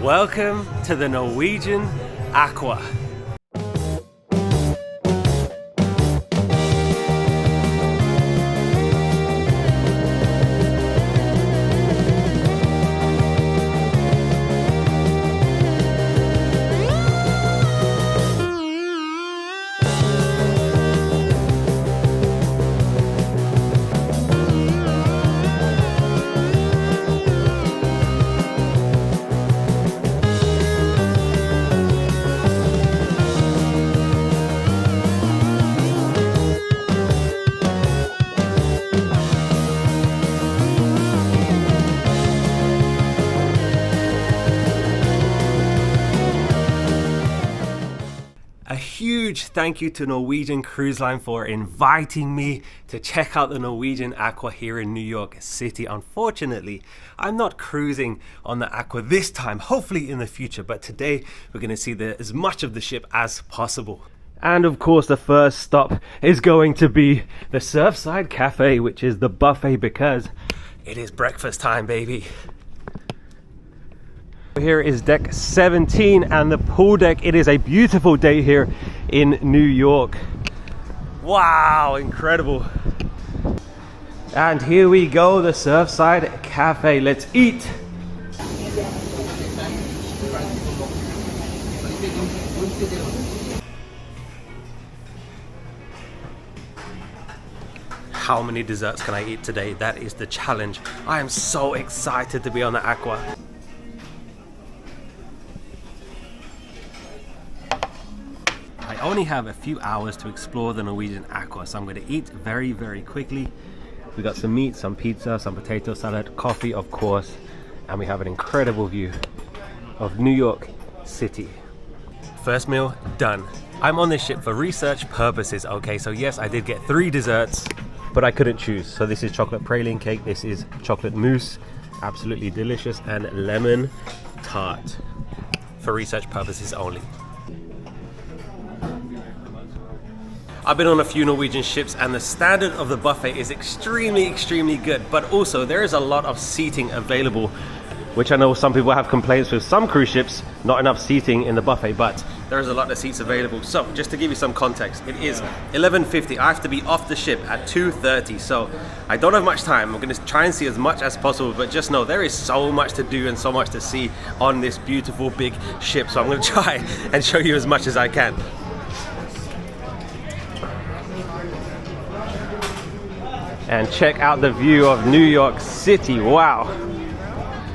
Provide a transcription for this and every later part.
Welcome to the Norwegian Aqua. A huge thank you to Norwegian Cruise Line for inviting me to check out the Norwegian Aqua here in New York City. Unfortunately, I'm not cruising on the Aqua this time, hopefully in the future, but today we're going to see as much of the ship as possible. And of course, the first stop is going to be the Surfside Cafe, which is the buffet because it is breakfast time, baby. Here is deck 17 and the pool deck. It is a beautiful day here in New York. Wow, incredible. And here we go, the Surfside Cafe. Let's eat. How many desserts can I eat today? That is the challenge. I am so excited to be on the Aqua. I only have a few hours to explore the Norwegian Aqua, so I'm going to eat very, very quickly. We got some meat, some pizza, some potato salad, coffee, of course, and we have an incredible view of New York City. First meal done. I'm on this ship for research purposes, okay? So yes, I did get 3 desserts, but I couldn't choose. So this is chocolate praline cake, this is chocolate mousse, absolutely delicious, and lemon tart for research purposes only. I've been on a few Norwegian ships and the standard of the buffet is extremely good, but also there is a lot of seating available, which I know some people have complaints with some cruise ships, not enough seating in the buffet, but there is a lot of seats available. So just to give you some context, it is 11:50. I have to be off the ship at 2:30, so I don't have much time. I'm going to try and see as much as possible, but just know there is so much to do and so much to see on this beautiful big ship, so I'm going to try and show you as much as I can. And check out the view of New York City. Wow,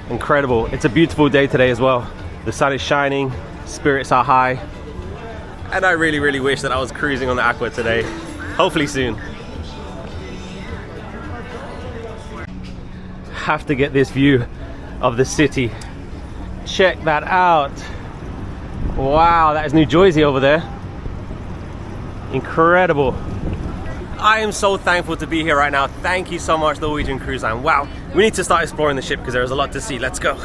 incredible. It's a beautiful day today as well. The sun is shining, spirits are high, and I really wish that I was cruising on the Aqua today. Hopefully soon. Have to get this view of the city. Check that out. Wow, that is New Jersey over there. Incredible. I am so thankful to be here right now. Thank you so much, Norwegian Cruise Line. Wow, we need to start exploring the ship because there is a lot to see. Let's go.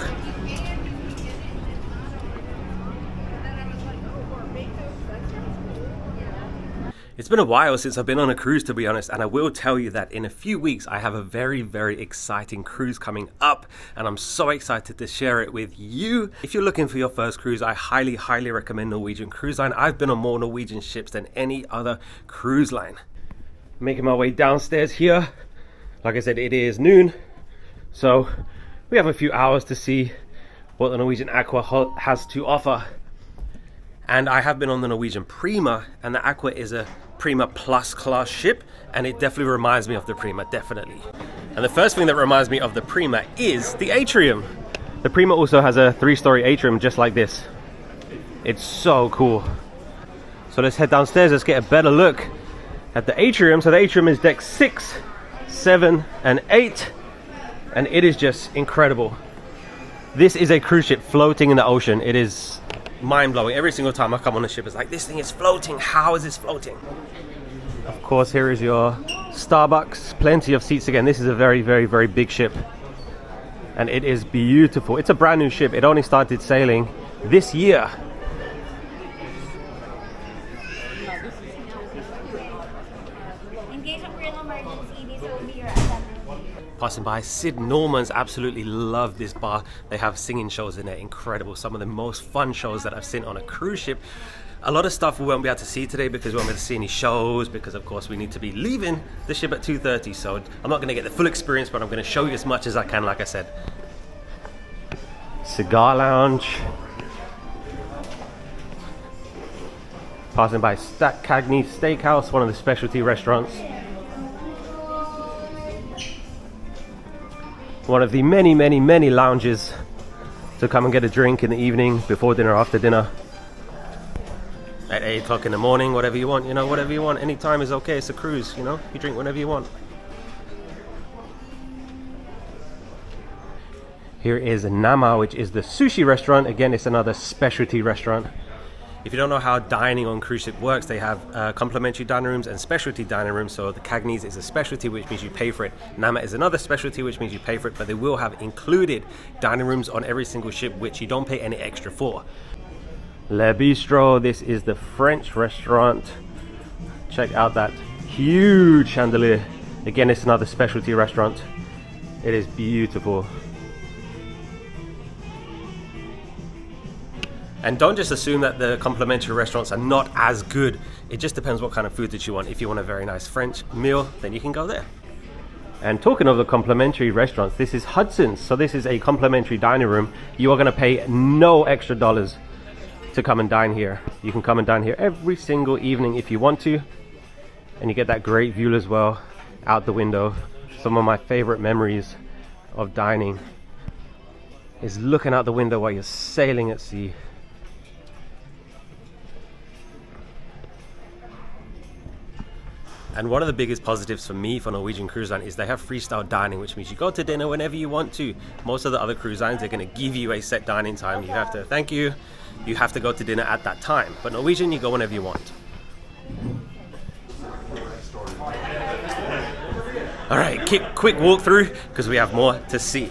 It's been a while since I've been on a cruise, to be honest, and I will tell you that in a few weeks I have a very exciting cruise coming up, and I'm so excited to share it with you. If you're looking for your first cruise, I highly recommend Norwegian Cruise Line. I've been on more Norwegian ships than any other cruise line. Making my way downstairs here. Like I said, it is noon, so we have a few hours to see what the Norwegian Aqua has to offer. And I have been on the Norwegian Prima, and the Aqua is a Prima-Plus class ship, and it definitely reminds me of the Prima, definitely. And the first thing that reminds me of the Prima is the Atrium. The Prima also has a 3-story atrium just like this. It's so cool. So let's head downstairs, let's get a better look at the Atrium. So the Atrium is deck 6, 7 and 8, and it is just incredible. This is a cruise ship floating in the ocean. It is mind-blowing. Every single time I come on the ship, it's like, this thing is floating. How is this floating? Of course, here is your Starbucks. Plenty of seats again. This is a very big ship, and it is beautiful. It's a brand new ship. It only started sailing this year. passing by. Sid Norman's, absolutely love this bar. They have singing shows in there, incredible. Some of the most fun shows that I've seen on a cruise ship. A lot of stuff we won't be able to see today because we won't be able to see any shows, because of course we need to be leaving the ship at 2:30. So I'm not going to get the full experience, but I'm going to show you as much as I can, like I said. Cigar lounge. Passing by Stack Cagney Steakhouse, one of the specialty restaurants. One of the many, many, many lounges to come and get a drink in the evening, before dinner, after dinner. At 8 o'clock in the morning, whatever you want, you know, whatever you want. Any time is okay, it's a cruise, you know, you drink whenever you want. Here is Nama, which is the sushi restaurant. Again, it's another specialty restaurant. If you don't know how dining on cruise ship works, they have complimentary dining rooms and specialty dining rooms. So the Cagney's is a specialty, which means you pay for it. Nama is another specialty, which means you pay for it, but they will have included dining rooms on every single ship, which you don't pay any extra for. Le Bistro, this is the French restaurant. Check out that huge chandelier. Again, it's another specialty restaurant. It is beautiful. And don't just assume that the complimentary restaurants are not as good. It just depends what kind of food that you want. If you want a very nice French meal, then you can go there. And talking of the complimentary restaurants, this is Hudson's. So this is a complimentary dining room. You are going to pay no extra dollars to come and dine here. You can come and dine here every single evening if you want to, and you get that great view as well out the window. Some of my favorite memories of dining is looking out the window while you're sailing at sea. And one of the biggest positives for me for Norwegian Cruise Line is they have freestyle dining, which means you go to dinner whenever you want to. Most of the other cruise lines are going to give you a set dining time. You have to, thank you, you have to go to dinner at that time. But Norwegian, you go whenever you want. All right, quick walkthrough because we have more to see.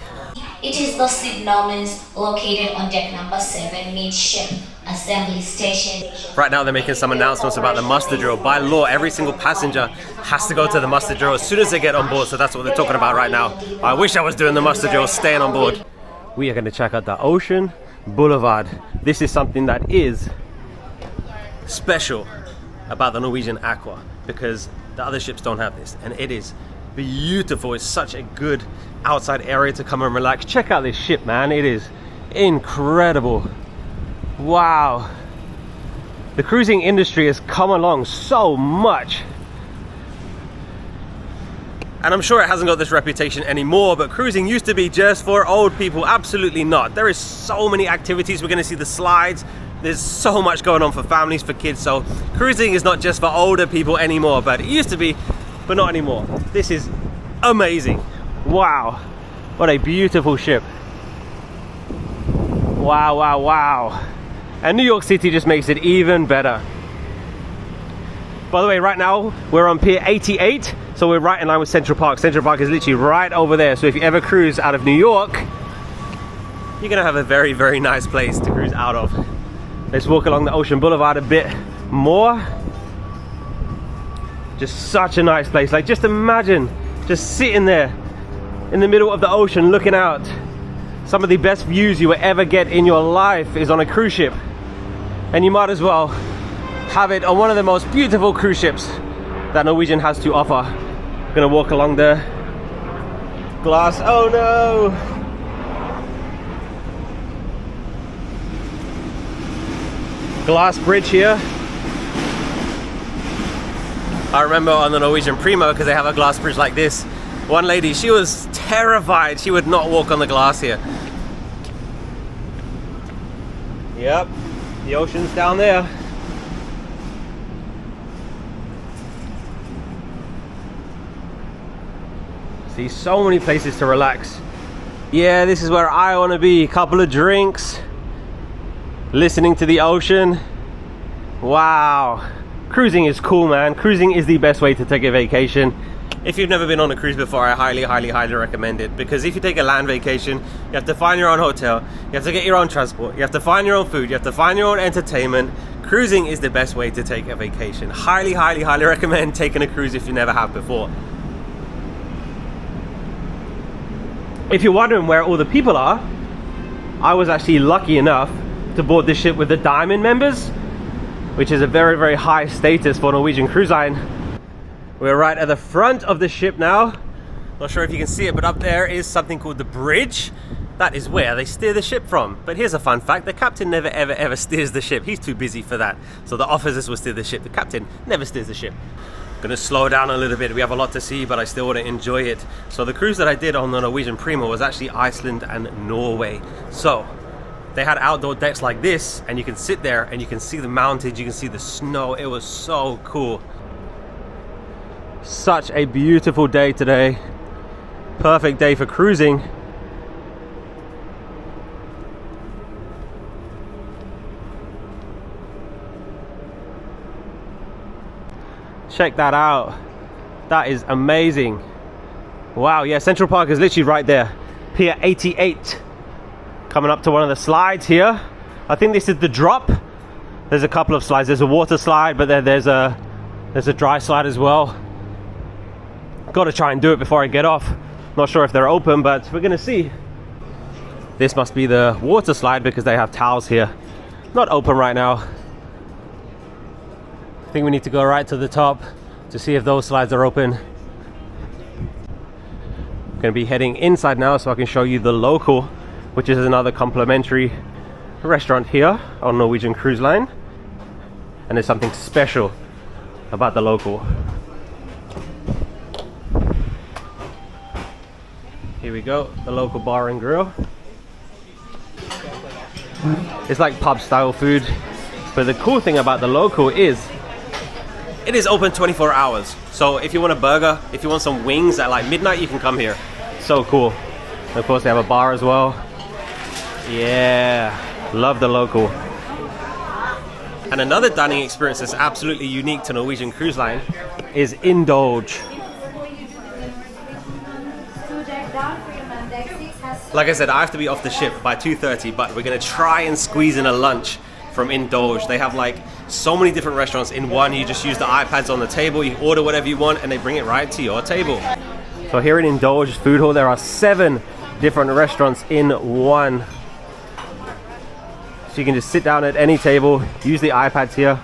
It is the Sid Norman's, located on deck number 7, midship assembly station. Right now they're making some announcements about the muster drill. By law, every single passenger has to go to the muster drill as soon as they get on board, so that's what they're talking about right now. I wish I was doing the muster drill, staying on board. We are going to check out the Ocean Boulevard. This is something that is special about the Norwegian Aqua because the other ships don't have this, and it is beautiful. It's such a good outside area to come and relax. Check out this ship, man. It is incredible. Wow, the cruising industry has come along so much, and I'm sure it hasn't got this reputation anymore, but cruising used to be just for old people. Absolutely not. There is so many activities. We're going to see the slides. There's so much going on for families, for kids. So cruising is not just for older people anymore, but it used to be, but not anymore. This is amazing. Wow, what a beautiful ship. Wow, wow, wow. And New York City just makes it even better. By the way, right now we're on Pier 88, so we're right in line with Central Park. Central Park is literally right over there, so if you ever cruise out of New York, you're gonna have a very, very nice place to cruise out of. Let's walk along the Ocean Boulevard a bit more. Just such a nice place. Like, just imagine just sitting there in the middle of the ocean looking out. Some of the best views you will ever get in your life is on a cruise ship, and you might as well have it on one of the most beautiful cruise ships that Norwegian has to offer. I'm gonna walk along the glass. Oh no! Glass bridge here. I remember on the Norwegian Prima, because they have a glass bridge like this, one lady, she was terrified. She would not walk on the glass here. Yep, the ocean's down there. See, so many places to relax. Yeah, this is where I want to be. A couple of drinks, listening to the ocean. Wow. Cruising is cool, man. Cruising is the best way to take a vacation. If you've never been on a cruise before, I highly, highly, highly recommend it, because if you take a land vacation, you have to find your own hotel, you have to get your own transport, you have to find your own food, you have to find your own entertainment. Cruising is the best way to take a vacation. Highly, highly, highly recommend taking a cruise if you never have before. If you're wondering where all the people are, I was actually lucky enough to board this ship with the Diamond members, which is a very, very high status for Norwegian Cruise Line. We're right at the front of the ship now. Not sure if you can see it, but up there is something called the bridge. That is where they steer the ship from. But here's a fun fact: the captain never ever steers the ship. He's too busy for that. So the officers will steer the ship. The captain never steers the ship. Gonna slow down a little bit. We have a lot to see, but I still want to enjoy it. So the cruise that I did on the Norwegian Prima was actually Iceland and Norway. So they had outdoor decks like this, and you can sit there and you can see the mountains, you can see the snow. It was so cool. Such a beautiful day today. Perfect day for cruising. Check that out. That is amazing. Wow, yeah, Central Park is literally right there. Pier 88. Coming up to one of the slides here. I think this is the drop. There's a couple of slides. There's a water slide, but then there's a dry slide as well. Got to try and do it before I get off. Not sure if they're open, but we're gonna see. This must be the water slide because they have towels here. Not open right now. I think we need to go right to the top to see if those slides are open. I'm gonna be heading inside now so I can show you the Local, which is another complimentary restaurant here on Norwegian Cruise Line. And there's something special about the Local. Here we go, the Local Bar and Grill. It's like pub style food, but the cool thing about the Local is it is open 24 hours. So if you want a burger, if you want some wings at like midnight, you can come here. So cool. And of course they have a bar as well. Yeah, love the Local. And another dining experience that's absolutely unique to Norwegian Cruise Line is Indulge. Like I said, I have to be off the ship by 2:30, but we're gonna try and squeeze in a lunch from Indulge. They have like so many different restaurants in one. You just use the iPads on the table, you order whatever you want, and they bring it right to your table. So here in Indulge Food Hall, there are 7 different restaurants in one. So you can just sit down at any table, use the iPads here,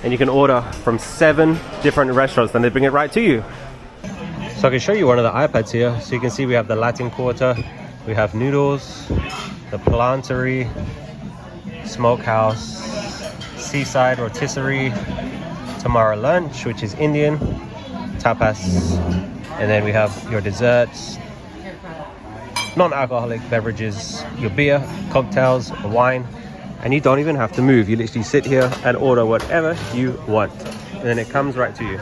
and you can order from 7 different restaurants, then they bring it right to you. So I can show you one of the iPads here. So you can see we have the Latin Quarter, we have Noodles, the Plantery, Smokehouse, Seaside Rotisserie, Tamara Lunch, which is Indian, Tapas, and then we have your desserts, non-alcoholic beverages, your beer, cocktails, wine, and you don't even have to move. You literally sit here and order whatever you want, and then it comes right to you.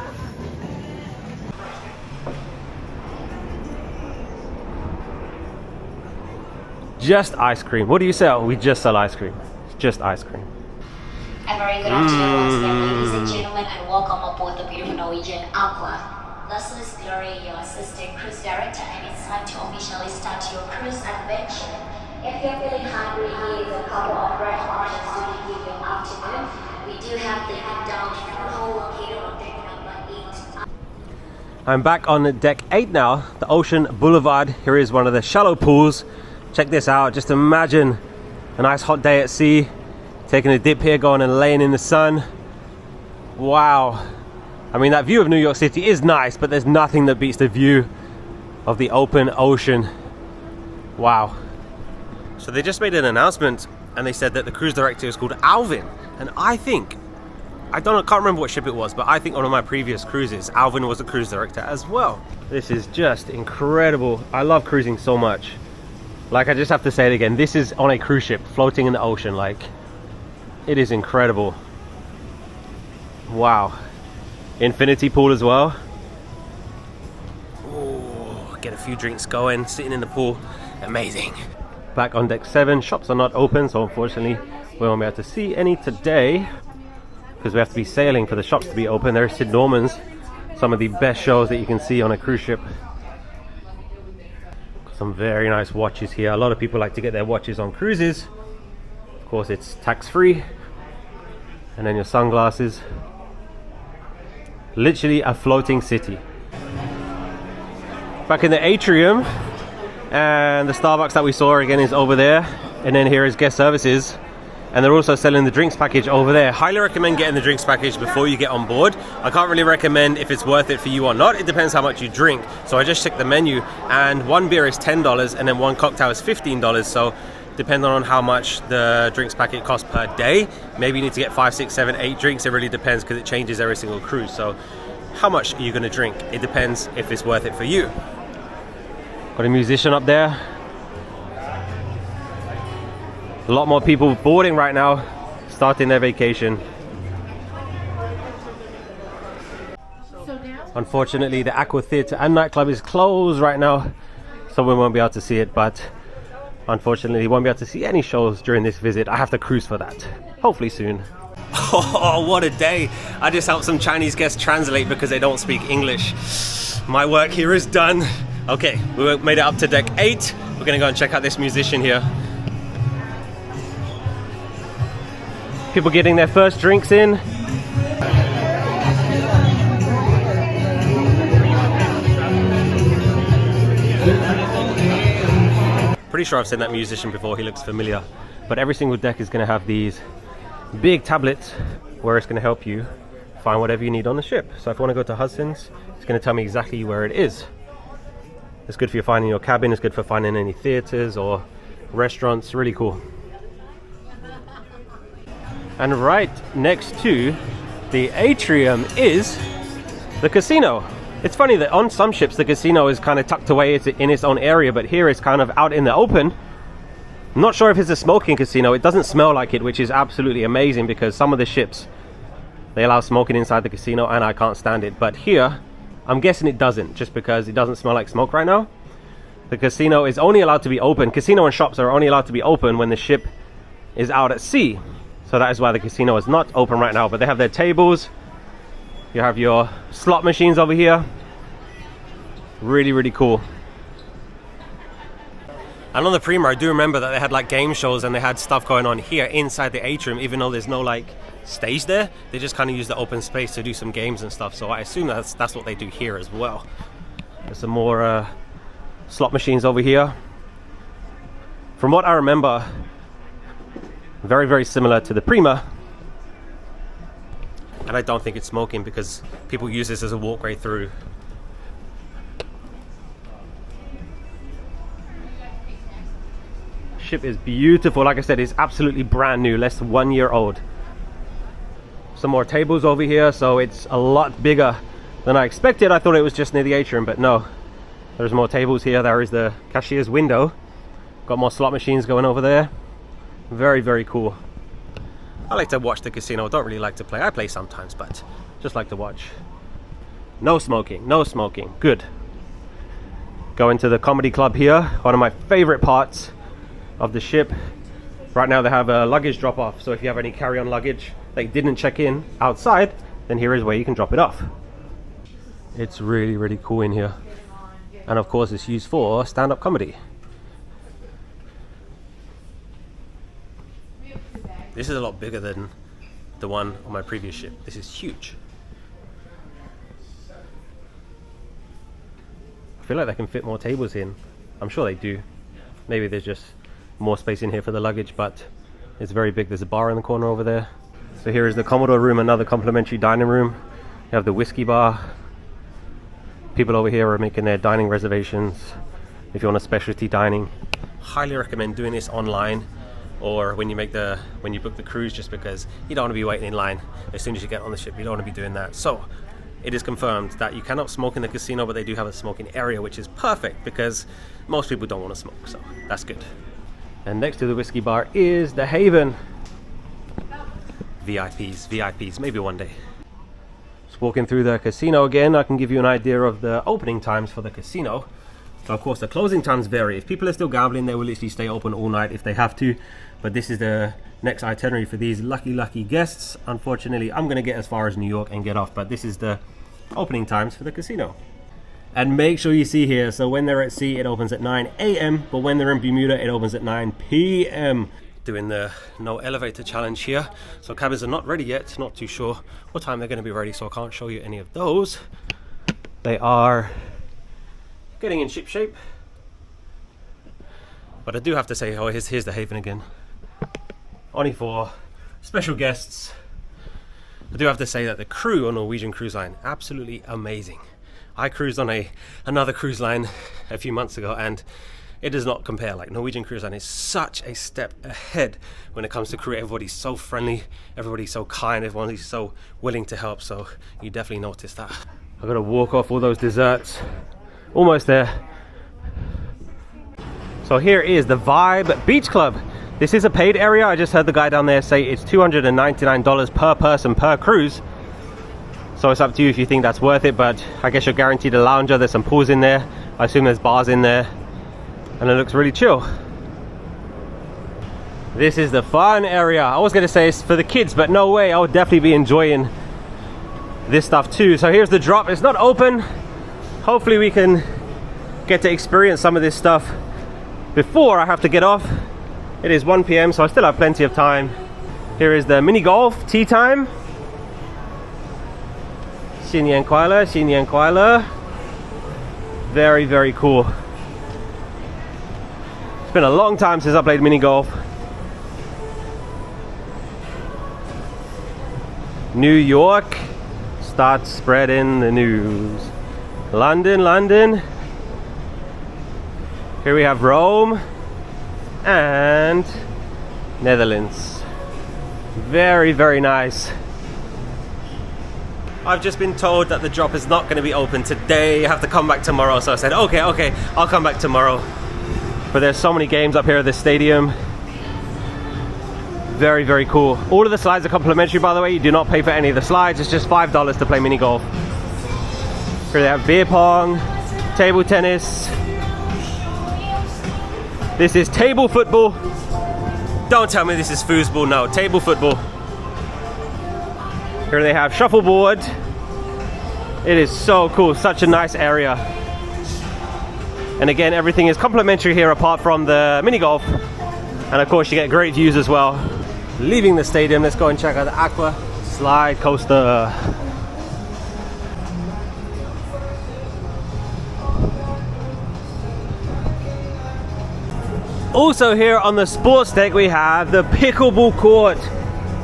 Just ice cream. What do you sell? We just sell ice cream. It's just ice cream. A very good afternoon once again, ladies and gentlemen, and welcome aboard the beautiful Norwegian Aqua. This is Glory, your assistant cruise director, and it's time to officially start your cruise adventure. If you're feeling hungry, here's a couple of bread options to give you an afternoon. We do have the Indulge food hall located on deck number 8. I'm back on deck 8 now, the Ocean Boulevard. Here is one of the shallow pools. Check this out. Just imagine a nice hot day at sea, taking a dip here, going and laying in the sun. Wow. I mean, that view of New York City is nice, but there's nothing that beats the view of the open ocean. Wow. So they just made an announcement and they said that the cruise director is called Alvin. And I can't remember what ship it was, but I think on one of my previous cruises, Alvin was the cruise director as well. This is just incredible. I love cruising so much. Like, I just have to say it again, this is on a cruise ship floating in the ocean. Like, it is incredible. Wow. Infinity pool as well. Ooh, get a few drinks going, sitting in the pool. Amazing. Back on deck 7, shops are not open, so unfortunately we won't be able to see any today because we have to be sailing for the shops to be open. There's Sid Norman's, some of the best shows that you can see on a cruise ship. Some very nice watches here. A lot of people like to get their watches on cruises. Of course, it's tax-free. And then your sunglasses. Literally a floating city. Back in the Atrium, And the Starbucks that we saw again is over there. And then here is guest services. And they're also selling the drinks package over there. Highly recommend getting the drinks package before you get on board. I can't really recommend if it's worth it for you or not. It depends how much you drink. So I just checked the menu, and one beer is $10 and then one cocktail is $15. So depending on how much the drinks packet costs per day, maybe you need to get 5, 6, 7, 8 drinks. It really depends because it changes every single cruise. So how much are you going to drink? It depends if it's worth it for you. Got a musician up there. A lot more people boarding right now, starting their vacation. Unfortunately, the Aqua Theatre and nightclub is closed right now, so we won't be able to see it, but unfortunately, we won't be able to see any shows during this visit. I have to cruise for that. Hopefully soon. Oh, what a day. I just helped some Chinese guests translate because they don't speak English. My work here is done. Okay, we made it up to deck 8. We're gonna go and check out this musician here. People getting their first drinks in. Pretty sure I've seen that musician before, he looks familiar. But every single deck is going to have these big tablets where it's going to help you find whatever you need on the ship. So if I want to go to Hudson's, it's going to tell me exactly where it is. It's good for you finding your cabin, it's good for finding any theaters or restaurants, really cool. And right next to the Atrium is the casino. It's funny that on some ships the casino is kind of tucked away in its own area, but here it's kind of out in the open. I'm not sure if it's a smoking casino. It doesn't smell like it, which is absolutely amazing because some of the ships, they allow smoking inside the casino and I can't stand it. But here, I'm guessing it doesn't, just because it doesn't smell like smoke right now. The casino is only allowed to be open. Casino and shops are only allowed to be open when the ship is out at sea. So that is why the casino is not open right now, but they have their tables. You have your slot machines over here. Really, really cool. And on the Prima, I do remember that they had like game shows and they had stuff going on here inside the Atrium, even though there's no like stage there. They just kind of use the open space to do some games and stuff. So I assume that's what they do here as well. There's some more slot machines over here. From what I remember, very, very similar to the Prima. And I don't think it's smoking because people use this as a walkway through. Ship is beautiful. Like I said, it's absolutely brand new, less than 1 year old. Some more tables over here, so it's a lot bigger than I expected. I thought it was just near the Atrium, but no. There's more tables here. There is the cashier's window. Got more slot machines going over there. Very, very cool. I like to watch the casino. I don't really like to play. I play sometimes, but just like to watch. No smoking, no smoking. Good. Going to the comedy club here. One of my favorite parts of the ship. Right now they have a luggage drop off. So if you have any carry-on luggage that you didn't check in outside, then here is where you can drop it off. It's really, really cool in here. And of course it's used for stand-up comedy. This is a lot bigger than the one on my previous ship. This is huge. I feel like they can fit more tables in. I'm sure they do. Maybe there's just more space in here for the luggage, but it's very big. There's a bar in the corner over there. So here is the Commodore room, another complimentary dining room. You have the whiskey bar. People over here are making their dining reservations if you want a specialty dining. Highly recommend doing this online or when you book the cruise, just because you don't want to be waiting in line as soon as you get on the ship. You don't want to be doing that. So it is confirmed that you cannot smoke in the casino, but they do have a smoking area, which is perfect because most people don't want to smoke, so that's good. And next to the whiskey bar is the Haven. VIPs, maybe one day. Just walking through the casino again, I can give you an idea of the opening times for the casino. So of course the closing times vary. If people are still gambling, they will literally stay open all night if they have to. But this is the next itinerary for these lucky guests. Unfortunately, I'm going to get as far as New York and get off, but this is the opening times for the casino. And make sure you see here, so when they're at sea, it opens at 9 a.m. But when they're in Bermuda, it opens at 9 p.m. Doing the no elevator challenge here. So cabins are not ready yet. Not too sure what time they're going to be ready, so I can't show you any of those. They are getting in ship shape. But I do have to say, oh, here's the haven again. Only for special guests. I do have to say that the crew on Norwegian Cruise Line, absolutely amazing. I cruised on another cruise line a few months ago, and it does not compare. Like, Norwegian Cruise Line is such a step ahead when it comes to crew. Everybody's so friendly, everybody's so kind, everybody's so willing to help, so you definitely notice that. I've got to walk off all those desserts. Almost there. So here is the Vibe Beach Club. This is a paid area. I just heard the guy down there say it's $299 per person per cruise. So it's up to you if you think that's worth it, but I guess you're guaranteed a lounger. There's some pools in there. I assume there's bars in there. And it looks really chill. This is the fun area. I was going to say it's for the kids, but no way. I would definitely be enjoying this stuff too. So here's the drop. It's not open. Hopefully we can get to experience some of this stuff before I have to get off. It is 1 p.m. so I still have plenty of time. Here is the mini golf tea time. Xinyan Kuala, Xinyan Kuala. Very, very cool. It's been a long time since I played mini golf. New York starts spreading the news. London, London. Here we have Rome and Netherlands. Very, very nice. I've just been told that the drop is not going to be open today. I have to come back tomorrow, so I said okay, I'll come back tomorrow. But there's so many games up here at this stadium. Very, very cool. All of the slides are complimentary, by the way. You do not pay for any of the slides. It's just $5 to play mini golf. Here they have beer pong, table tennis. This is table football. Don't tell me this is foosball. No, table football. Here they have shuffleboard. It is so cool. Such a nice area. And again, everything is complimentary here apart from the mini golf. And of course, you get great views as well. Leaving the stadium, let's go and check out the Aqua slide coaster. Also here on the sports deck we have the pickleball court.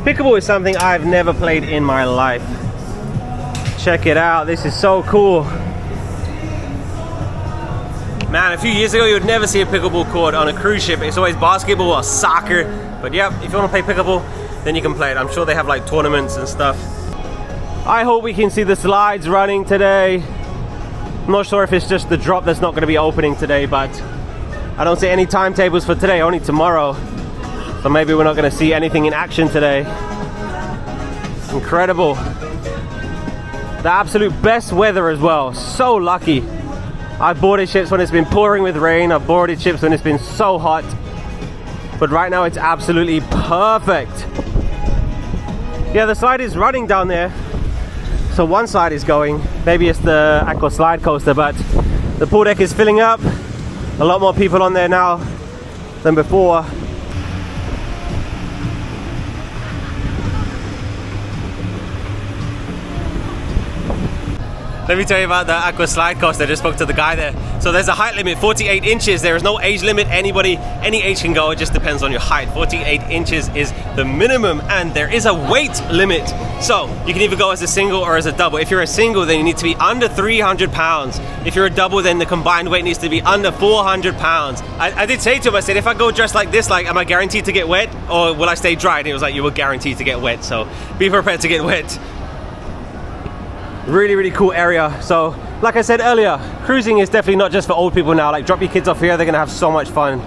Pickleball is something I've never played in my life. Check it out, this is so cool. Man, a few years ago you would never see a pickleball court on a cruise ship. It's always basketball or soccer. But yep, if you want to play pickleball, then you can play it. I'm sure they have like tournaments and stuff. I hope we can see the slides running today. I'm not sure if it's just the drop that's not going to be opening today, but I don't see any timetables for today, only tomorrow. So maybe we're not going to see anything in action today. Incredible. The absolute best weather as well. So lucky. I've boarded ships when it's been pouring with rain. I've boarded ships when it's been so hot. But right now it's absolutely perfect. Yeah, the slide is running down there. So one side is going. Maybe it's the Aqua slide coaster, but the pool deck is filling up. A lot more people on there now than before. Let me tell you about the Aqua slide coaster. I just spoke to the guy there. So there's a height limit, 48 inches. There is no age limit. Anybody, any age can go. It just depends on your height. 48 inches is the minimum, and there is a weight limit. So you can either go as a single or as a double. If you're a single, then you need to be under 300 pounds. If you're a double, then the combined weight needs to be under 400 pounds. I did say to him, I said, if I go dressed like this, like, am I guaranteed to get wet or will I stay dry? And he was like, you were guaranteed to get wet. So be prepared to get wet. Really, really cool area. So, like I said earlier, cruising is definitely not just for old people now. Like, drop your kids off here, they're gonna have so much fun.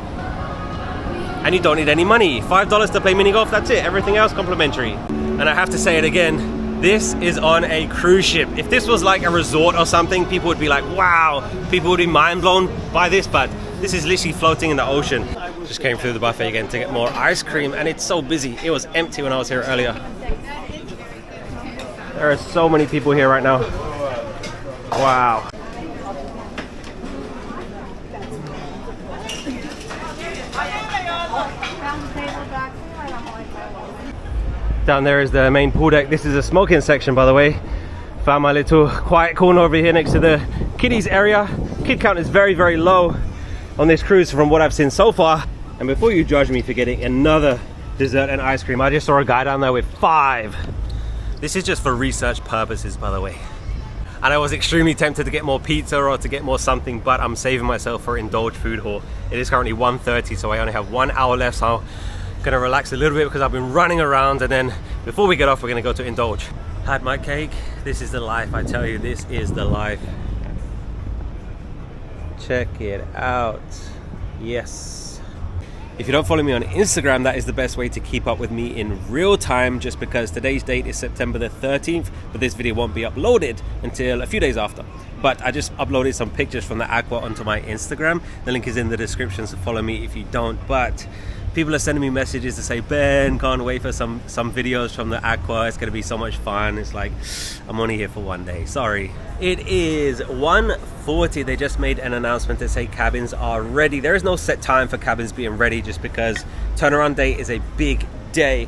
And you don't need any money. $5 to play mini golf, that's it. Everything else complimentary. And I have to say it again, this is on a cruise ship. If this was like a resort or something, people would be like, wow. People would be mind blown by this, but this is literally floating in the ocean. Just came through the buffet again to get more ice cream, and it's so busy. It was empty when I was here earlier. There are so many people here right now. Wow. Down there is the main pool deck. This is a smoking section, by the way. Found my little quiet corner over here next to the kiddies area. Kid count is very, very low. on this cruise from what I've seen so far. And before you judge me for getting another dessert and ice cream, I just saw a guy down there with 5. This is just for research purposes, by the way. And I was extremely tempted to get more pizza or to get more something, but I'm saving myself for Indulge food hall. It is currently 1:30, so I only have 1 hour left, so I'm gonna relax a little bit because I've been running around, and then before we get off, we're gonna go to Indulge. Had my cake. This is the life, I tell you, this is the life. Check it out. Yes. If you don't follow me on Instagram, that is the best way to keep up with me in real time, just because today's date is September the 13th, but this video won't be uploaded until a few days after. But I just uploaded some pictures from the Aqua onto my Instagram. The link is in the description, so follow me if you don't. But people are sending me messages to say, Ben, can't wait for some videos from the Aqua. It's gonna be so much fun. It's like, I'm only here for 1 day, sorry. It is 1:40. They just made an announcement to say cabins are ready. There is no set time for cabins being ready, just because turnaround day is a big day.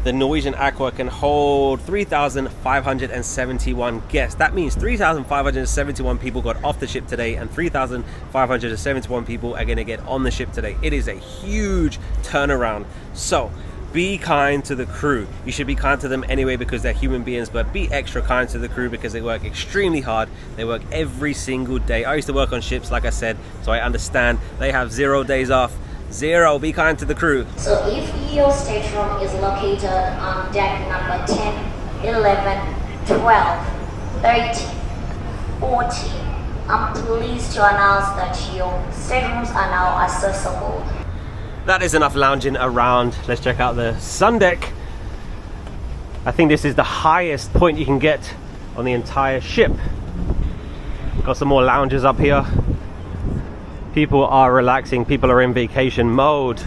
The Norwegian Aqua can hold 3,571 guests. That means 3,571 people got off the ship today, and 3,571 people are gonna get on the ship today. It is a huge turnaround. So be kind to the crew. You should be kind to them anyway because they're human beings, but be extra kind to the crew because they work extremely hard. They work every single day. I used to work on ships, like I said, so I understand. They have 0 days off. 0. Be kind to the crew. So if your stateroom is located on deck number 10, 11, 12, 13, 14, I'm pleased to announce that your staterooms are now accessible. That is enough lounging around. Let's check out the sun deck. I think this is the highest point you can get on the entire ship. Got some more lounges up here. People are relaxing, people are in vacation mode.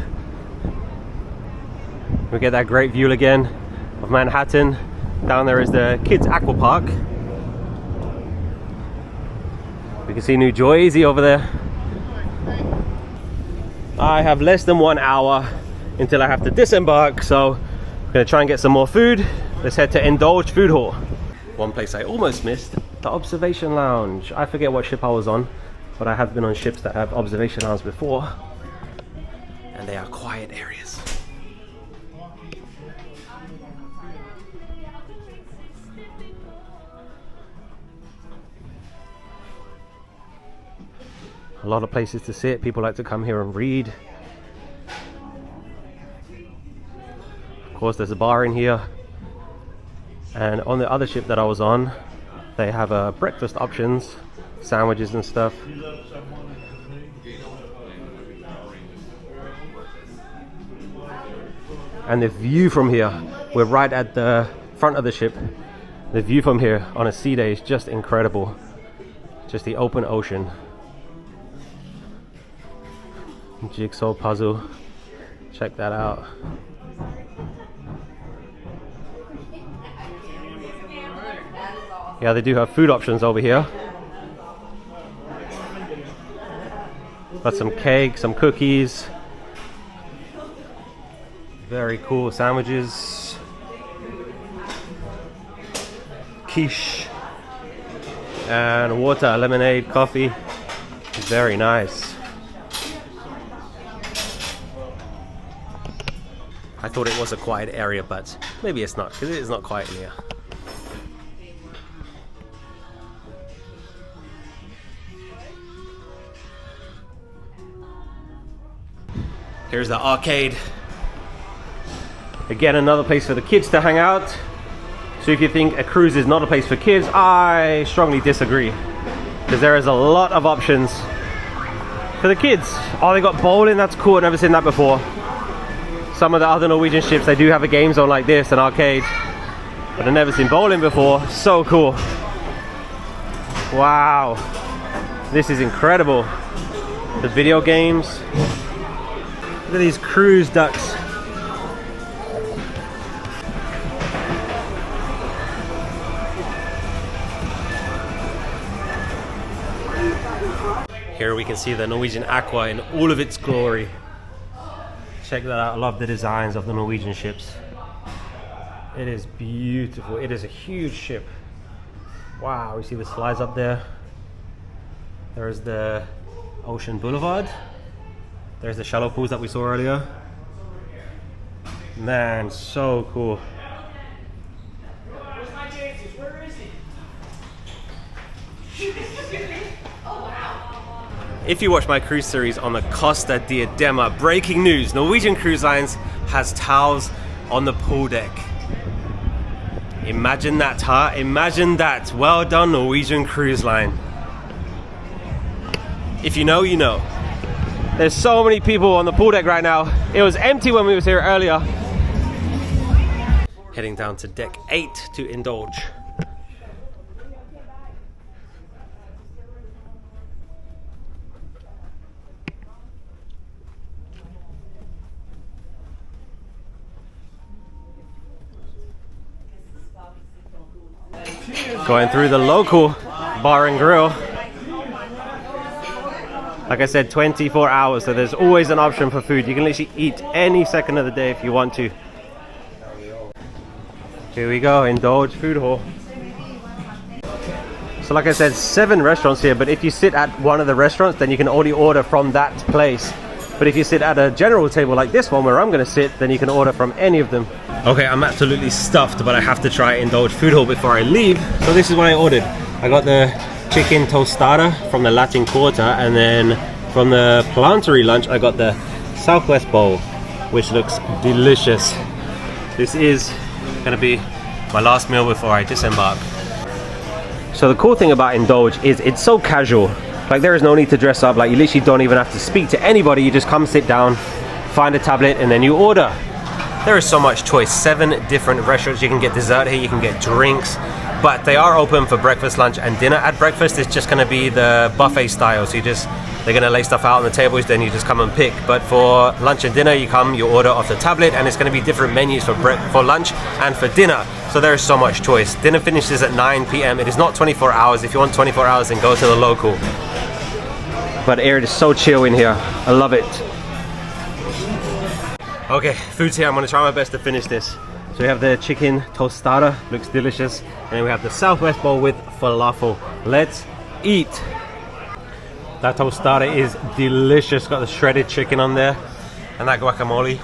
We get that great view again of Manhattan. Down there is the kids aqua park. We can see New Jersey over there. I have less than 1 hour until I have to disembark, so I'm gonna try and get some more food. Let's head to Indulge food hall. One place I almost missed, the observation lounge. I forget what ship I was on, but I have been on ships that have observation lounge before, and they are quiet areas. A lot of places to sit. People like to come here and read. Of course, there's a bar in here. And on the other ship that I was on, they have breakfast options, sandwiches and stuff. And the view from here, we're right at the front of the ship. The view from here on a sea day is just incredible. Just the open ocean. Jigsaw puzzle, check that out. Yeah, they do have food options over here. Got some cake, some cookies. Very cool sandwiches. Quiche. And water, lemonade, coffee. Very nice. I thought it was a quiet area, but maybe it's not, because it is not quiet in here. Here's the arcade. Again, another place for the kids to hang out. So if you think a cruise is not a place for kids, I strongly disagree, because there is a lot of options for the kids. Oh, they got bowling, that's cool, I've never seen that before. Some of the other Norwegian ships, they do have a game zone like this, an arcade, but I've never seen bowling before. So cool. Wow, this is incredible. The video games. Look at these cruise ducks. Here we can see the Norwegian Aqua in all of its glory. Check that out. I love the designs of the Norwegian ships. It is beautiful. It is a huge ship. Wow, we see the slides up there. There is the Ocean Boulevard. There's the shallow pools that we saw earlier. Man, so cool. Where's my chances? Where is he? Oh, wow. If you watch my cruise series on the Costa Diadema, breaking news, Norwegian Cruise Lines has towels on the pool deck. Imagine that, huh? Imagine that. Well done, Norwegian Cruise Line. If you know, you know. There's so many people on the pool deck right now. It was empty when we was here earlier. Heading down to deck 8 to Indulge. Going through the local bar and grill. Like I said, 24 hours, so there's always an option for food. You can literally eat any second of the day if you want to. Here we go, Indulge food hall. So like I said, 7 restaurants here, but if you sit at one of the restaurants, then you can only order from that place. But if you sit at a general table like this one where I'm gonna sit, then you can order from any of them. Okay, I'm absolutely stuffed, but I have to try Indulge food hall before I leave. So this is what I ordered. I got the chicken tostada from the Latin Quarter, and then from the Planetary lunch I got the Southwest bowl, which looks delicious. This is gonna be my last meal before I disembark. So the cool thing about Indulge is it's so casual. Like, there is no need to dress up. Like, you literally don't even have to speak to anybody. You just come sit down, find a tablet, and then you order. There is so much choice. 7 different restaurants. You can get dessert here, you can get drinks, but they are open for breakfast, lunch, and dinner. At breakfast, it's just gonna be the buffet style. So they're gonna lay stuff out on the tables, then you just come and pick. But for lunch and dinner, you come, you order off the tablet, and it's gonna be different menus for lunch and for dinner. So there is so much choice. Dinner finishes at 9 p.m. It is not 24 hours. If you want 24 hours, then go to the local. But air is so chill in here. I love it. Okay, food's here. I'm gonna try my best to finish this. So we have the chicken tostada, looks delicious. And then we have the Southwest bowl with falafel. Let's eat. That tostada is delicious. Got the shredded chicken on there and that guacamole.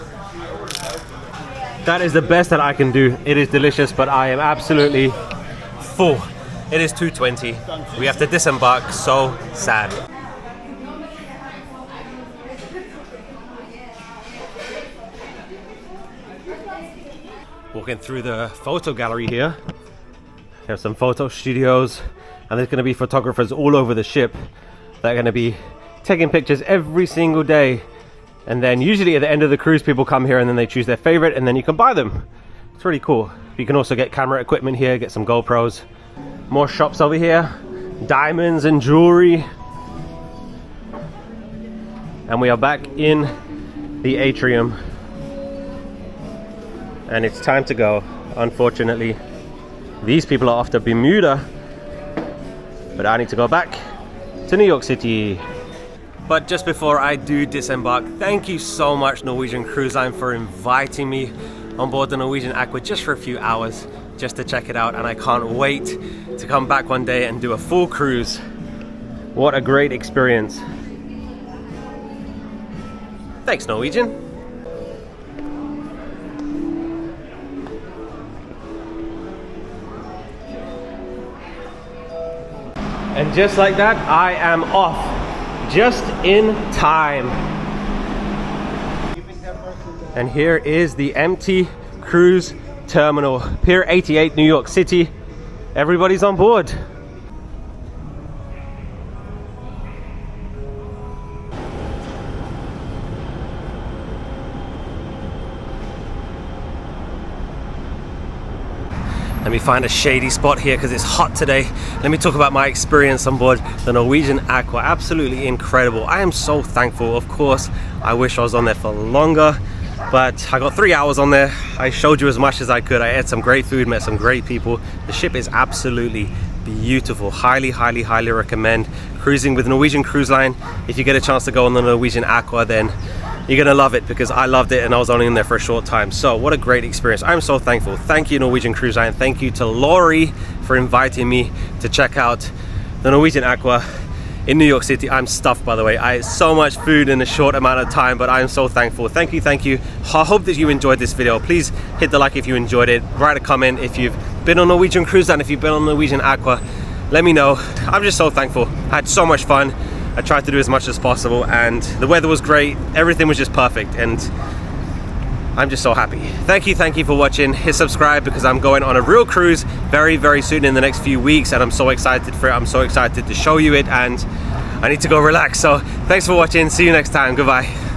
That is the best that I can do. It is delicious, but I am absolutely full. It is 2:20. We have to disembark. So sad. Walking through the photo gallery here. There's some photo studios, and there's going to be photographers all over the ship that are going to be taking pictures every single day. And then usually at the end of the cruise, people come here and then they choose their favorite, and then you can buy them. It's really cool. You can also get camera equipment here, get some GoPros. More shops over here, diamonds and jewelry. And we are back in the Atrium. And it's time to go. Unfortunately, these people are off to Bermuda, but I need to go back to New York City. But just before I do disembark, thank you so much, Norwegian Cruise Line, for inviting me on board the Norwegian Aqua just for a few hours, just to check it out. And I can't wait to come back one day and do a full cruise. What a great experience. Thanks, Norwegian. And just like that, I am off, just in time. And here is the empty cruise terminal, Pier 88, New York City. Everybody's on board. Let me find a shady spot here because it's hot today. Let me talk about my experience on board the Norwegian Aqua. Absolutely incredible. I am so thankful. Of course, I wish I was on there for longer, but I got 3 hours on there. I showed you as much as I could. I ate some great food, met some great people. The ship is absolutely beautiful. Highly, highly, highly recommend cruising with Norwegian Cruise Line. If you get a chance to go on the Norwegian Aqua, then you're gonna love it, because I loved it and I was only in there for a short time. So what a great experience. I'm so thankful. Thank you, Norwegian Cruise Line. Thank you to Laurie for inviting me to check out the Norwegian Aqua. in New York City. I'm stuffed, by the way. I ate so much food in a short amount of time, but I am so thankful. Thank you. I hope that you enjoyed this video. Please hit the like if you enjoyed it. Write a comment if you've been on Norwegian cruise and if you've been on Norwegian Aqua. Let me know. I'm just so thankful. I had so much fun. I tried to do as much as possible, and the weather was great. Everything was just perfect, and I'm just so happy. Thank you for watching. Hit subscribe because I'm going on a real cruise very, very soon in the next few weeks, and I'm so excited for it. I'm so excited to show you it, and I need to go relax. So thanks for watching. See you next time. Goodbye.